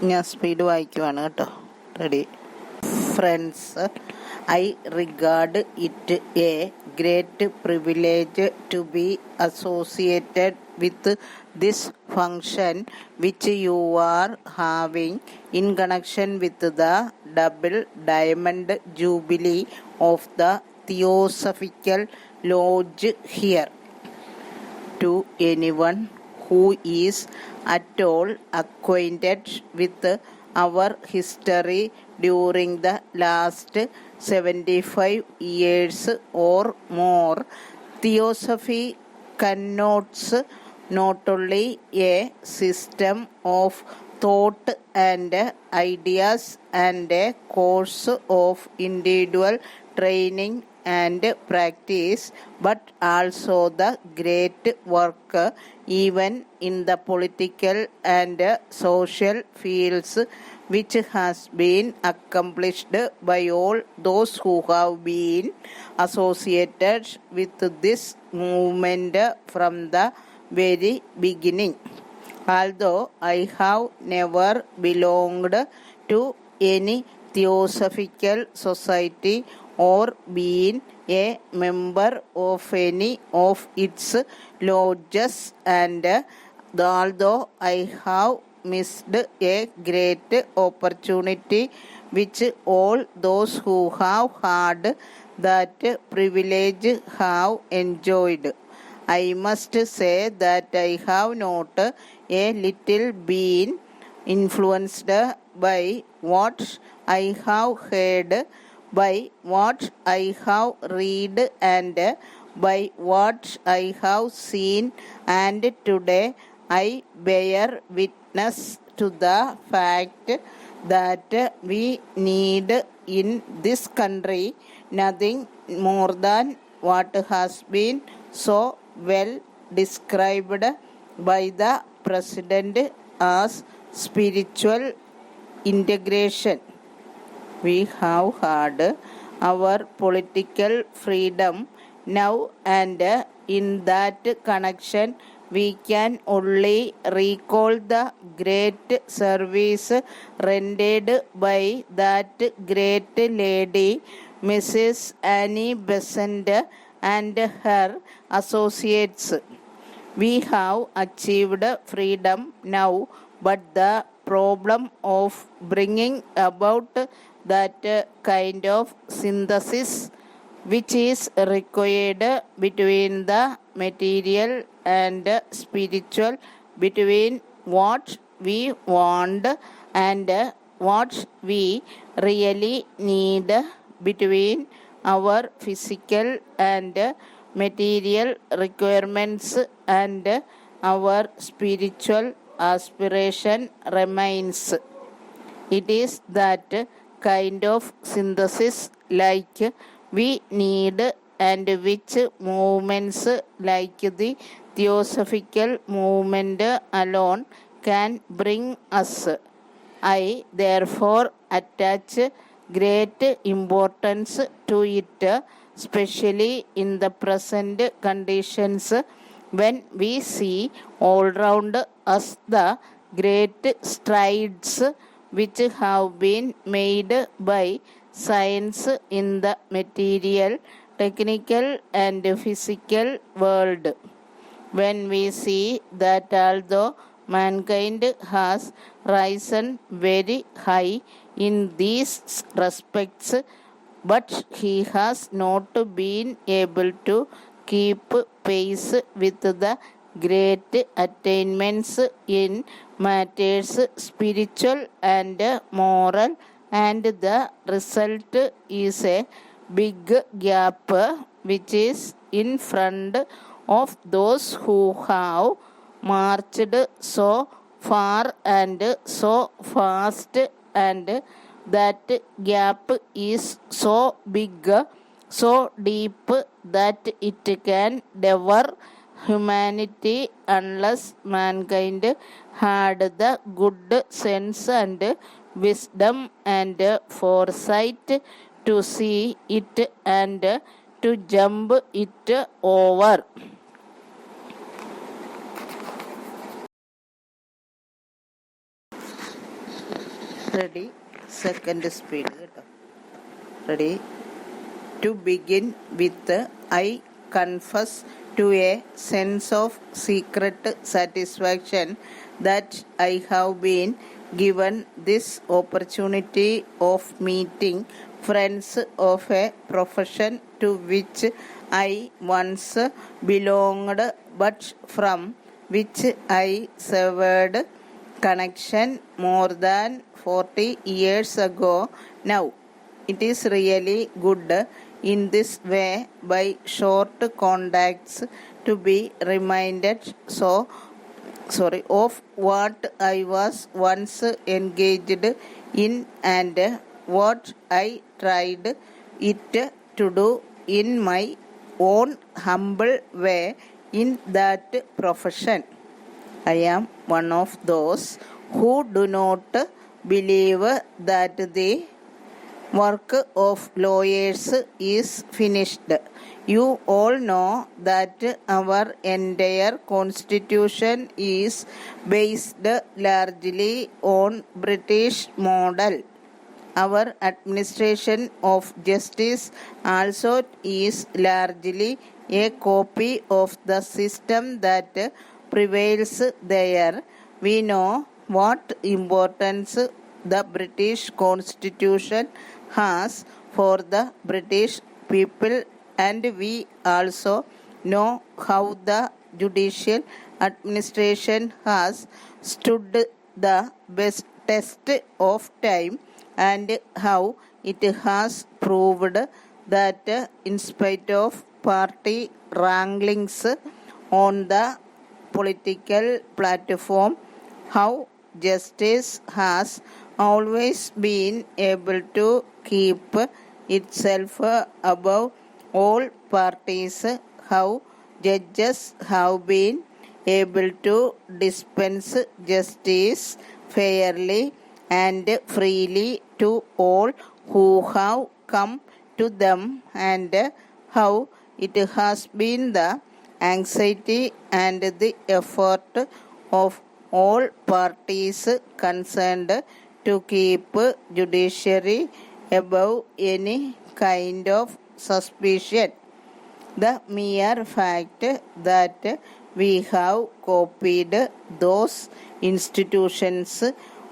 ഞാൻ സ്പീഡ് വായിക്കുവാണ് കേട്ടോ. Ready. Friends, I regard it a great privilege to be associated with this function which you are having in connection with the double diamond jubilee of the Theosophical Lodge here. To anyone who is at all acquainted with our history during the last 75 years or more, Theosophy connotes not only a system of thought and ideas and a course of individual training and practice, but also the great work even in the political and social fields which has been accomplished by all those who have been associated with this movement from the very beginning. Although I have never belonged to any theosophical society or been a member of any of its lodges, and although I have missed a great opportunity which all those who have had that privilege have enjoyed, I must say that I have not a little been influenced by what I have heard, by what I have read, and by what I have seen, and today I bear witness to the fact that we need in this country nothing more than what has been so well described by the President as spiritual integration. We have had our political freedom now, and in that connection we can only recall the great service rendered by that great lady, Mrs. Annie Besant, and her associates. We have achieved freedom now, but the problem of bringing about that kind of synthesis which is required between the material and spiritual, between what we want and what we really need, between our physical and material requirements and our spiritual aspiration remains. It is that kind of synthesis like we need, and which movements like the Theosophical movement alone can bring us. I therefore attach great importance to it, especially in the present conditions when we see all round us the great strides which have been made by science in the material, technical and physical world. When we see that although mankind has risen very high in these respects, but he has not been able to keep pace with the great attainments in matters spiritual and moral, and the result is a big gap which is in front of those who have marched so far and so fast, and that gap is so big, so deep, that it can devour humanity unless mankind had the good sense and wisdom and foresight to see it and to jump it over. Ready? Second speed. Ready? To begin with, I confess to a sense of secret satisfaction that I have been given this opportunity of meeting friends of a profession to which I once belonged, but from which I severed connection more than 40 years ago now. It is really good in this way by short contacts to be reminded of what I was once engaged in and what I tried it to do in my own humble way in that profession. I am one of those who do not believe that the work of lawyers is finished. You all know that our entire constitution is based largely on British model. Our administration of justice also is largely a copy of the system that prevails there. We know what importance the British Constitution has for the British people, and we also know how the judicial administration has stood the best test of time and how it has proved that in spite of party wranglings on the political platform, how justice has always been able to keep itself above all parties, how judges have been able to dispense justice fairly and freely to all who have come to them, and how it has been the anxiety and the effort of all parties concerned to keep judiciary above any kind of suspicion. The mere fact that we have copied those institutions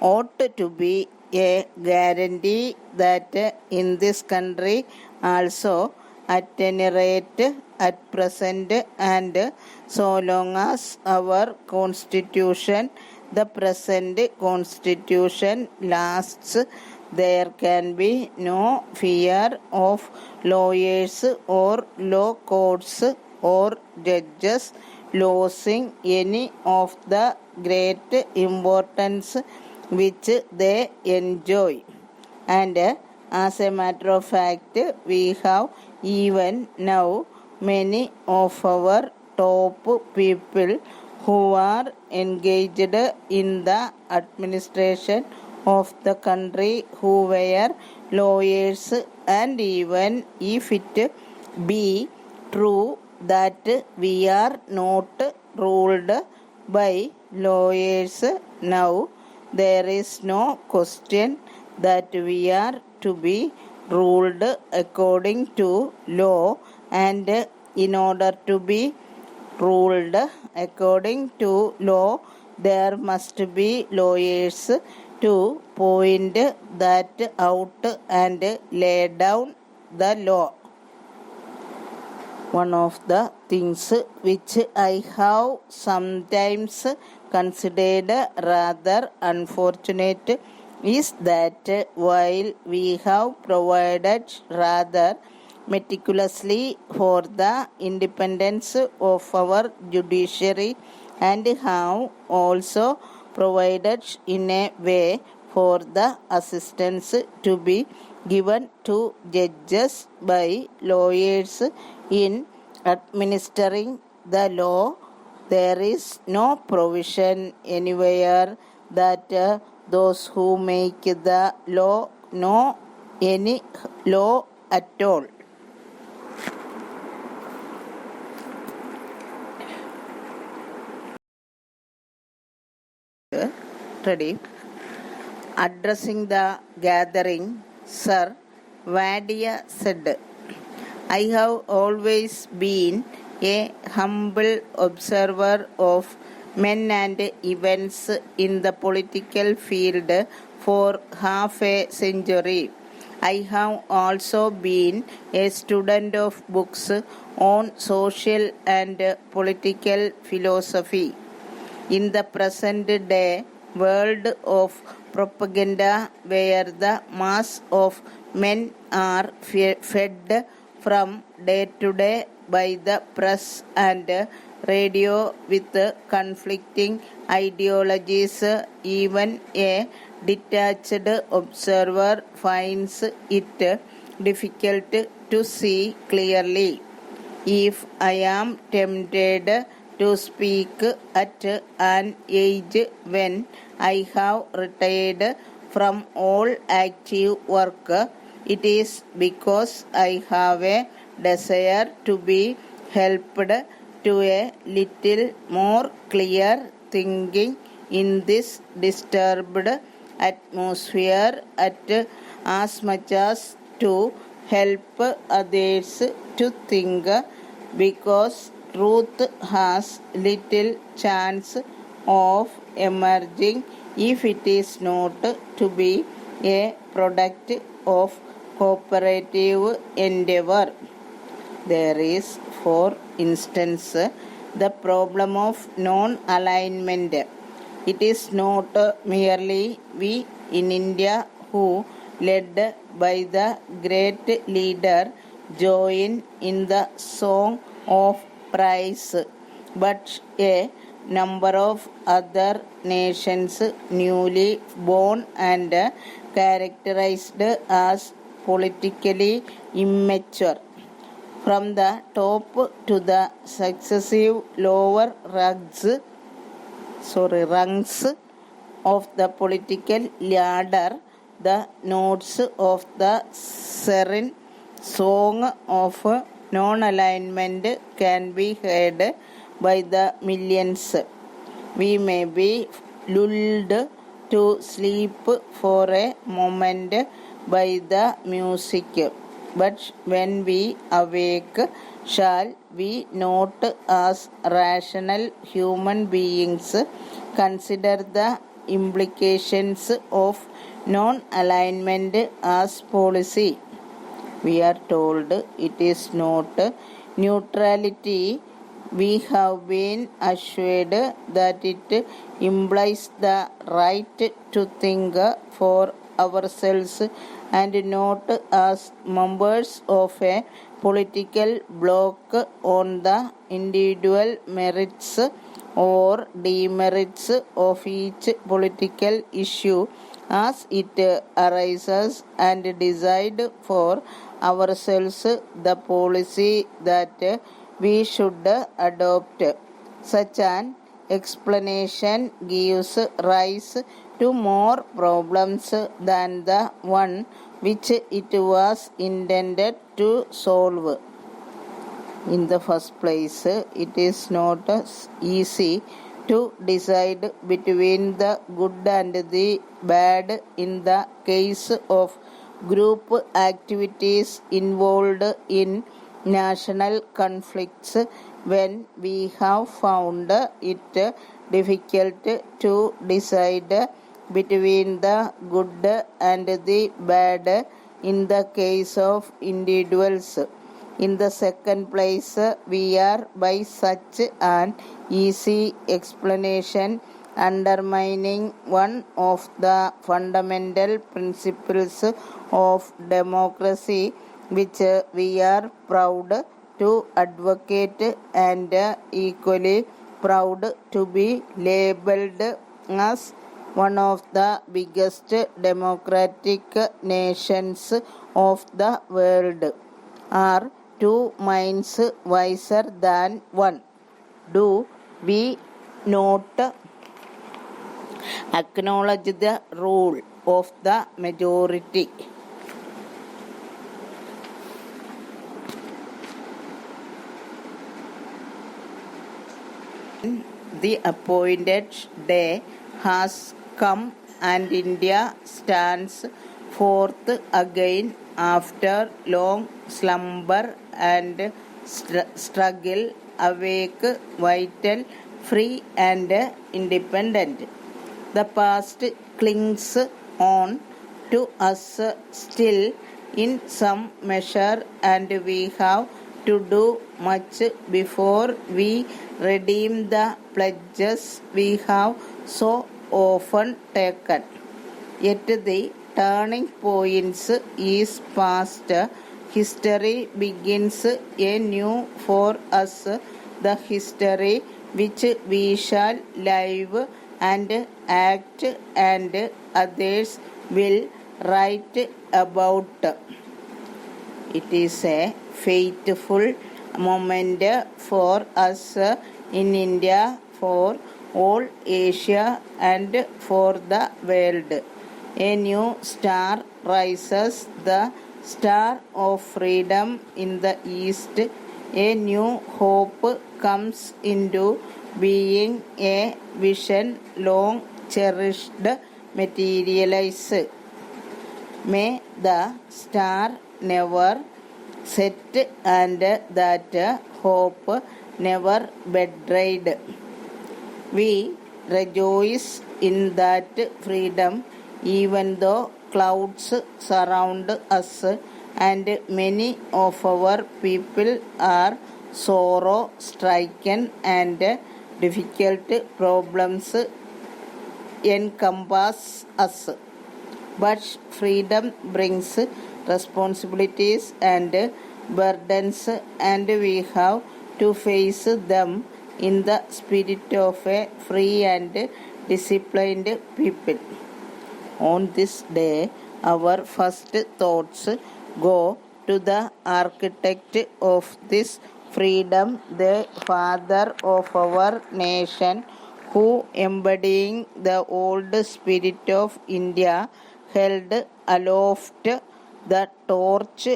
ought to be a guarantee that in this country also, at any rate at present, and so long as our constitution, the present constitution, lasts, there can be no fear of lawyers or law courts or judges losing any of the great importance which they enjoy. And as a matter of fact, we have even now many of our top people who are engaged in the administration of the country who were lawyers, and even if it be true that we are not ruled by lawyers now, there is no question that we are to be ruled according to law, and in order to be ruled according to law, there must be lawyers to point that out and lay down the law. One of the things which I have sometimes considered rather unfortunate is that while we have provided rather meticulously for the independence of our judiciary, and have also provided in a way for the assistance to be given to judges by lawyers in administering the law, there is no provision anywhere that those who make the law know any law at all. Ready? Addressing the gathering, Sir Wadia said, I have always been a humble observer of men and events in the political field for half a century. I have also been a student of books on social and political philosophy. In the present day world of propaganda, where the mass of men are fed from day to day by the press and radio with conflicting ideologies, even a detached observer finds it difficult to see clearly. If I am tempted to speak at an age when I have retired from all active work, it is because I have a desire to be helped to a little more clear thinking in this disturbed atmosphere as much as to help others to think, because truth has little chance of emerging if it is not to be a product of cooperative endeavor. There is, for instance, the problem of non-alignment. It is not merely we in India who, led by the great leader, join in the song of praise, but a number of other nations newly born and characterized as politically immature. From the top to the successive lower rungs of the political ladder, the notes of the serene song of non-alignment can be heard by the millions. We may be lulled to sleep for a moment by the music, but when we awake, shall we not, as rational human beings, consider the implications of non-alignment as policy? We are told it is not neutrality. We have been assured that it implies the right to think for ourselves and not as members of a political bloc on the individual merits or demerits of each political issue as it arises, and decide for ourselves the policy that we should adopt. Such an explanation gives rise to more problems than the one which it was intended to solve. In the first place, it is not easy to decide between the good and the bad in the case of group activities involved in national conflicts, when we have found it difficult to decide between the good and the bad in the case of individuals. In the second place, we are by such an easy explanation undermining one of the fundamental principles of democracy, which we are proud to advocate and equally proud to be labeled as one of the biggest democratic nations of the world. Are two minds wiser than one? Do we not acknowledge the rule of the majority? The appointed day has come and India stands forth again after long slumber and struggle, awake, vital, free and independent. The past clings on to us still in some measure, and we have to do much before we redeem the pledges we have so often taken. Yet the turning points is past. History begins anew for us, the history which we shall live and act and others will write about. It is a fateful moment for us in India, for all Asia and for the world. A new star rises, the star of freedom in the east. A new hope comes into being, a vision long cherished materialize. May the star never set and that hope never betrayed. We rejoice in that freedom even though clouds surround us and many of our people are sorrow stricken and difficult problems encompass us. But freedom brings responsibilities and burdens, and we have to face them in the spirit of a free and disciplined people. On this day, our first thoughts go to the architect of this freedom, the father of our nation, who, embodying the old spirit of India, held aloft the torch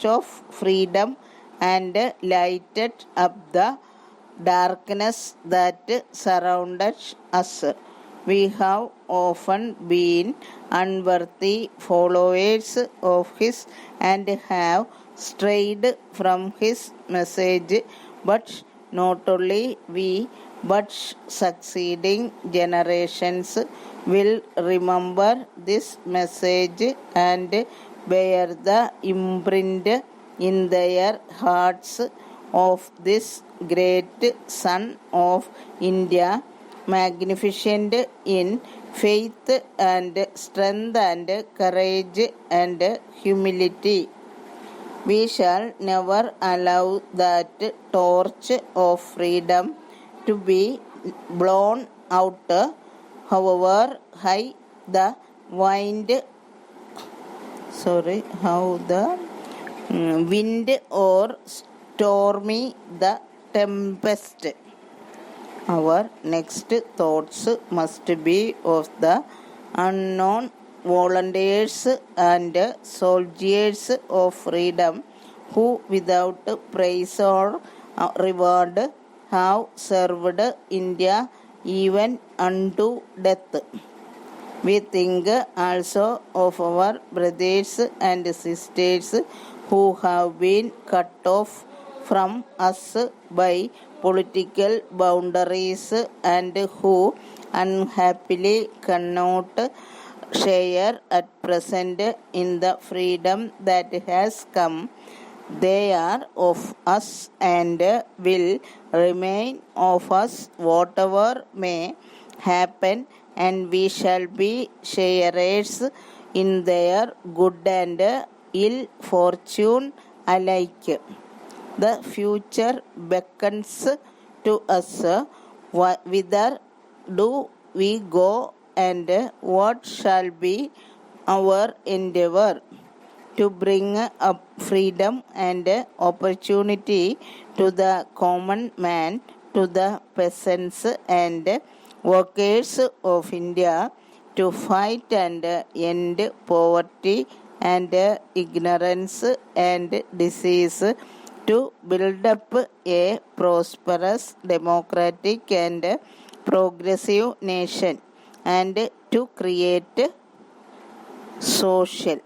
of freedom and lighted up the darkness that surrounded us. We have often been unworthy followers of his and have strayed from his message, but not only we, but succeeding generations will remember this message and bear the imprint in their hearts of this great son of India, magnificent in faith and strength and courage and humility. We shall never allow that torch of freedom to be blown out, however high the wind or stormy the tempest. Our next thoughts must be of the unknown volunteers and soldiers of freedom who without praise or reward have served India even unto death. We think also of our brothers and sisters who have been cut off from us by political boundaries and who unhappily cannot share at present in the freedom that has come. They are of us and will remain of us whatever may happen, and we shall be sharers in their good and ill fortune alike. The future beckons to us. Whither do we go, and what shall be our endeavor? To bring up freedom and opportunity to the common man, to the peasants and workers of India, to fight and end poverty and ignorance and disease, to build up a prosperous, democratic and progressive nation and to create social